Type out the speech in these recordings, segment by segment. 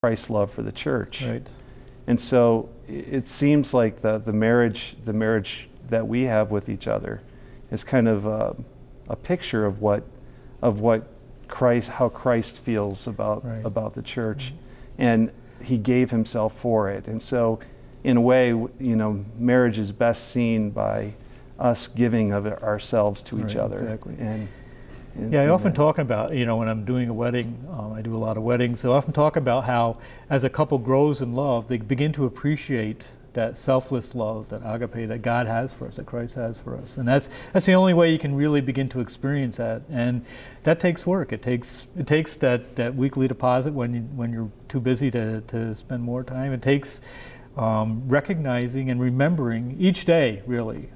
Christ's love for the church. Right. And so it seems like the marriage that we have with each other is kind of a picture of what how Christ feels about the church, and he gave himself for it. And so in a way, marriage is best seen by us giving of ourselves to each other. Exactly. I often talk about, when I'm doing a wedding, I do a lot of weddings, so I often talk about how as a couple grows in love, they begin to appreciate that selfless love, that agape that God has for us, that Christ has for us. And that's the only way you can really begin to experience that. And that takes work. It takes that weekly deposit when you're too busy to spend more time. It takes recognizing and remembering each day, really,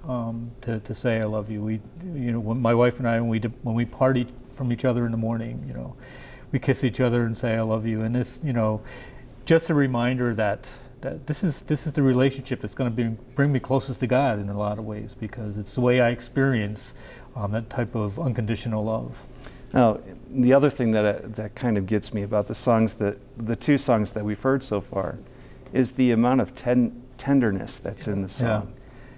to say I love you. When my wife and I, when we party from each other in the morning, we kiss each other and say I love you. And it's just a reminder that this is the relationship that's going to bring me closest to God in a lot of ways, because it's the way I experience that type of unconditional love. Now, the other thing that kind of gets me about the two songs that we've heard so far is the amount of tenderness that's in the song.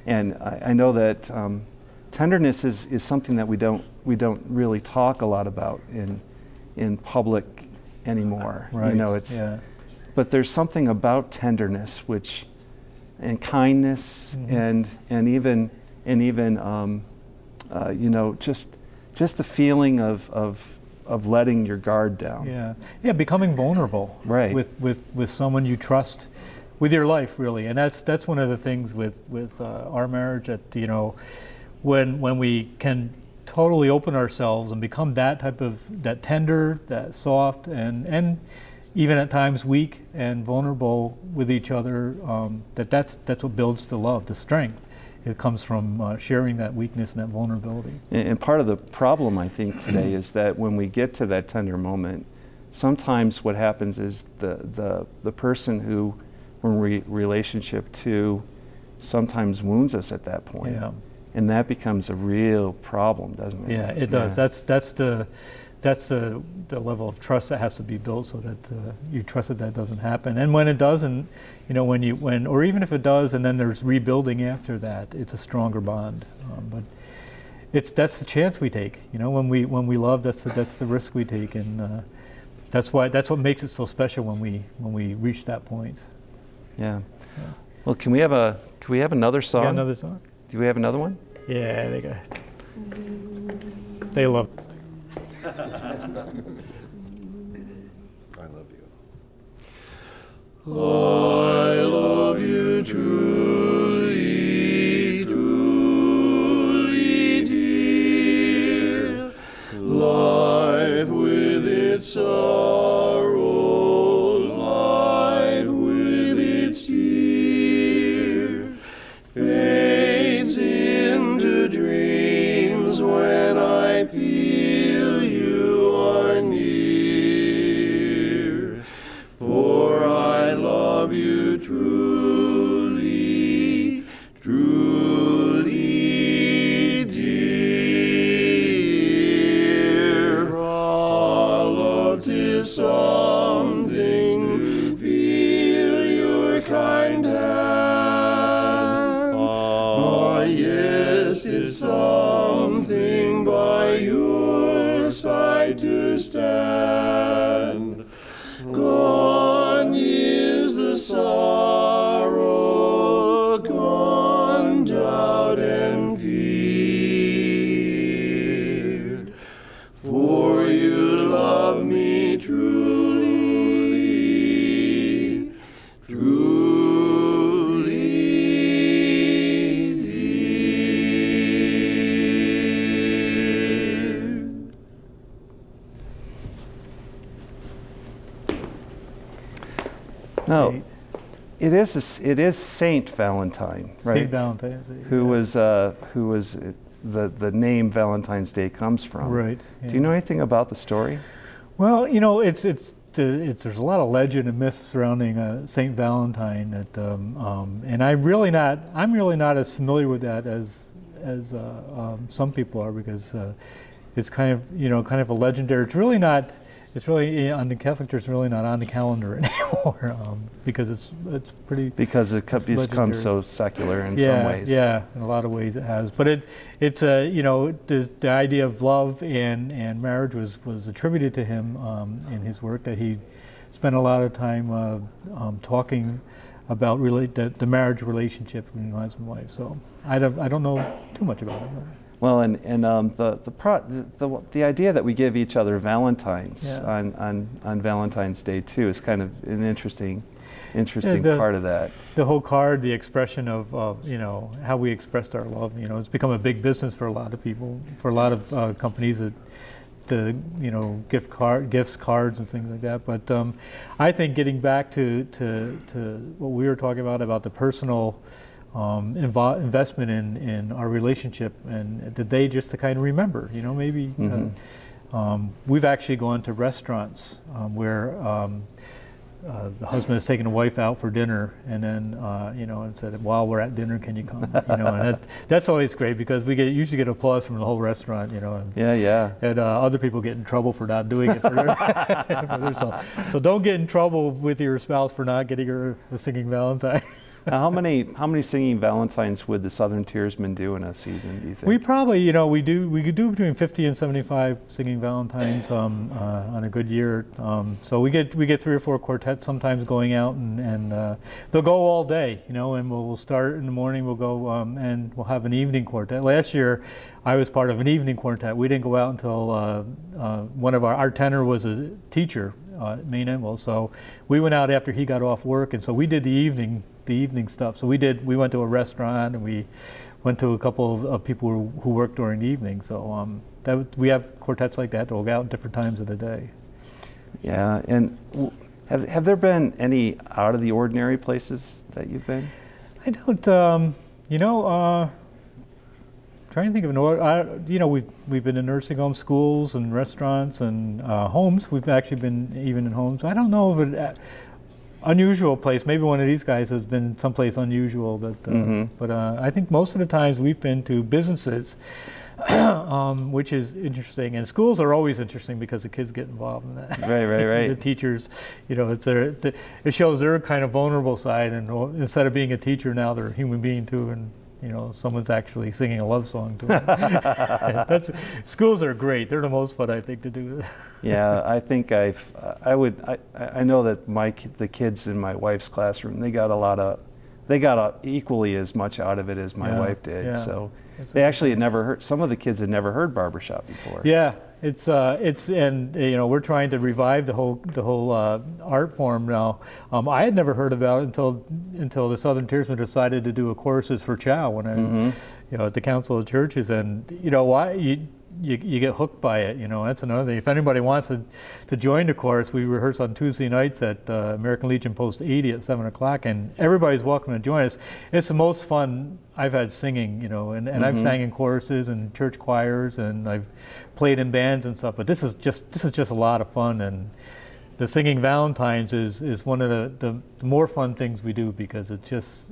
Yeah. And I know that tenderness is something that we don't really talk a lot about in public anymore. Right. But there's something about tenderness, and kindness, and even just the feeling of letting your guard down. Becoming vulnerable. Right. With someone you trust with your life, really. And that's one of the things with our marriage, that when we can totally open ourselves and become that tender, that soft, and even at times weak and vulnerable with each other, that's what builds the love, the strength. It comes from sharing that weakness and that vulnerability. And part of the problem, I think, today is that when we get to that tender moment, sometimes what happens is the person who we're in relationship to sometimes wounds us at that point. Yeah. And that becomes a real problem, doesn't it? Yeah, it does. That's the level of trust that has to be built, so that you trust that doesn't happen. And when it doesn't, or even if it does, and then there's rebuilding after that, it's a stronger bond. But that's the chance we take. When we love, that's the risk we take, and that's what makes it so special when we reach that point. Yeah. So. Well, can we have another song? Yeah, another song. Do we have another one? Yeah, they love it. I love you. I love you truly, truly, dear. Life with its sorrow, life with its tear, fades into dreams when I feel you are near. For I love you truly, truly, dear. Our love is something to feel your kind hand. Yes, it's something by your side to stand. Gone is the sorrow, gone doubt and fear. For you love me truly, truly, dear. No, it is Saint Valentine, right? Saint Valentine, who was the name Valentine's Day comes from. Right. Yeah. Do you know anything about the story? Well, there's a lot of legend and myth surrounding Saint Valentine, and I'm really not as familiar with that as some people are, because it's kind of a legendary. It's really not. it's really on the Catholic Church. Really not on the calendar anymore because it's pretty because it's become so secular in yeah, some ways. Yeah, in a lot of ways it has. But it's the idea of love and marriage was attributed to him in his work, that he spent a lot of time talking about the marriage relationship between husband and wife. So I don't know too much about it. Well, and the idea that we give each other Valentines on Valentine's Day too is kind of an interesting part of that. The whole card, the expression of how we expressed our love. It's become a big business for a lot of people, for a lot of companies that gifts, cards, and things like that. But I think getting back to what we were talking about the personal investment in our relationship, and the day just to kind of remember, maybe we've actually gone to restaurants where the husband has taken the wife out for dinner, and then and said, "While we're at dinner, can you come?" And that's always great because we usually get applause from the whole restaurant, and other people get in trouble for not doing it for their so don't get in trouble with your spouse for not getting her a singing Valentine. Now, how many singing Valentines would the Southerntiersmen do in a season, do you think? We probably, we could do between 50 and 75 singing Valentines on a good year. So we get 3 or 4 quartets sometimes going out, and they'll go all day, and we'll start in the morning. We'll go and we'll have an evening quartet. Last year, I was part of an evening quartet. We didn't go out until one of our tenor was a teacher at Maine Enville, so we went out after he got off work, and so we did the evening stuff. So we went to a restaurant, and we went to a couple of people who work during the evening. So we have quartets like that that will go out at different times of the day. Yeah, and have there been any out of the ordinary places that you've been? I don't. Trying to think of an order. We've been in nursing homes, schools, and restaurants, and homes. We've actually been even in homes. I don't know of an unusual place. Maybe one of these guys has been someplace unusual. But I think most of the times we've been to businesses, which is interesting. And schools are always interesting because the kids get involved in that. Right. The teachers, it shows their kind of vulnerable side. And instead of being a teacher, now they're a human being too. And someone's actually singing a love song to them. Schools are great. They're the most fun, I think, to do. Yeah, I think I know that the kids in my wife's classroom, they got equally as much out of it as my wife did. Yeah. So they actually had never heard. Some of the kids had never heard Barbershop before. Yeah. We're trying to revive the whole art form now. I had never heard about it until the Southerntiersmen decided to do a choruses for Chow when I was, at the Council of Churches, and why you get hooked by it. That's another thing. If anybody wants to join the chorus, we rehearse on Tuesday nights at American Legion Post 80 at 7 o'clock, and everybody's welcome to join us. It's the most fun I've had singing, and I've sang in choruses and church choirs, and I've played in bands and stuff. But this is just a lot of fun, and the singing Valentines is one of the more fun things we do, because it's just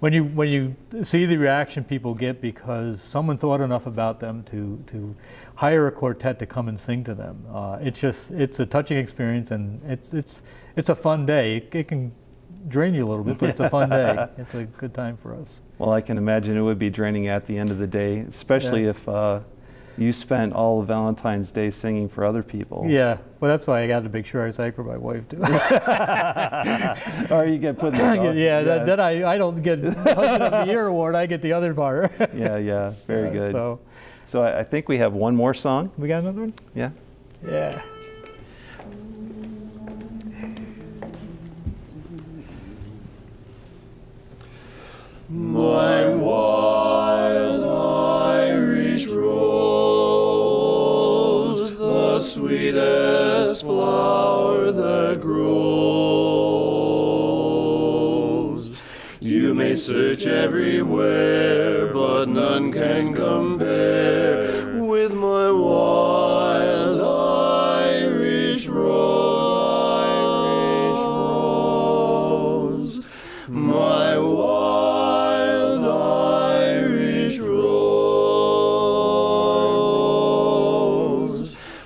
when you see the reaction people get because someone thought enough about them to hire a quartet to come and sing to them. It's a touching experience, and it's a fun day. It can drain you a little bit, but it's a fun day. It's a good time for us. Well, I can imagine it would be draining at the end of the day, especially if you spent all of Valentine's Day singing for other people. Yeah, well, that's why I got to make sure I sang for my wife too. Or you get put in the then I don't get Husband of the Year award. I get the other part. Yeah, very good. So I think we have one more song. We got another one? Yeah. Yeah. My wild Irish rose, the sweetest flower that grows. You may search everywhere, but none can compare with my wild Irish rose. My wild Irish rose,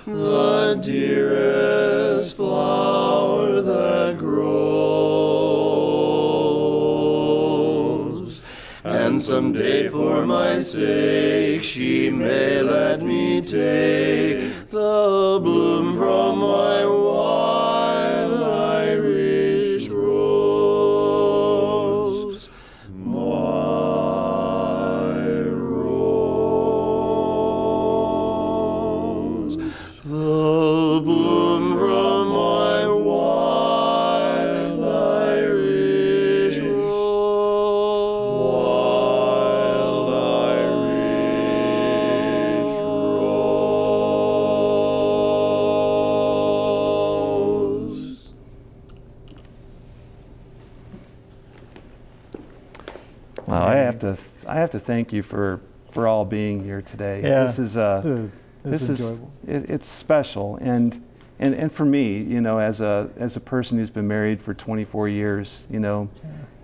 the dearest and someday for my sake she may let me take the bloom from my wild Irish rose, my rose, the bloom from my wild Irish rose, wild Irish rose. Well, I have to thank you for all being here today. Yeah, This is this is enjoyable. it's special, and for me, you know, as a person who's been married for 24 years, you know,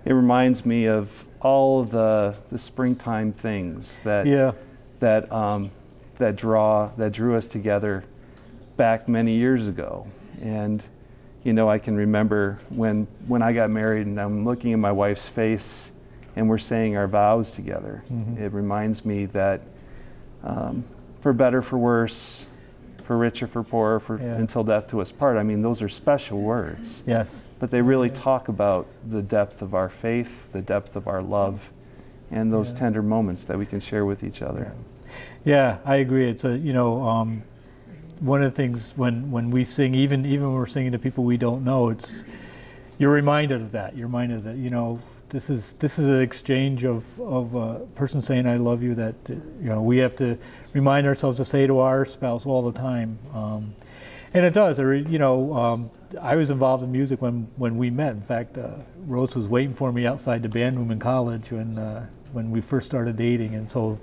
it reminds me of all of the springtime things that drew us together back many years ago. And you know, I can remember when I got married and I'm looking in my wife's face and we're saying our vows together. Mm-hmm. It reminds me that for better, for worse, for richer, for poorer, until death do us part. I mean, those are special words. Yes. But they really talk about the depth of our faith, the depth of our love, and those tender moments that we can share with each other. Yeah, I agree. It's you know, one of the things when we sing, even when we're singing to people we don't know, you're reminded of that. You're reminded that, you know, this is an exchange of a person saying I love you that, you know, we have to remind ourselves to say to our spouse all the time. And it does. You know, I was involved in music when we met. In fact, Rose was waiting for me outside the band room in college when we first started dating, and so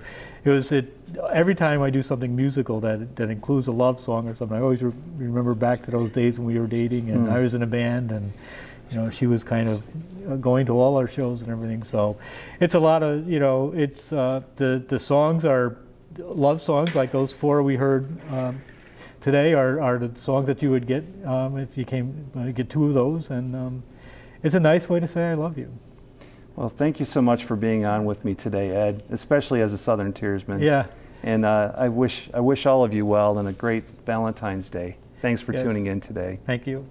every time I do something musical that includes a love song or something, I always remember back to those days when we were dating, and I was in a band, and you know, she was kind of going to all our shows and everything. So it's a lot of, you know, it's the songs are love songs like those four we heard today are the songs that you would get if you get two of those, and it's a nice way to say I love you. Well, thank you so much for being on with me today, Ed, especially as a Southern Tiersman. Yeah. And I wish all of you well and a great Valentine's Day. Thanks for tuning in today. Thank you.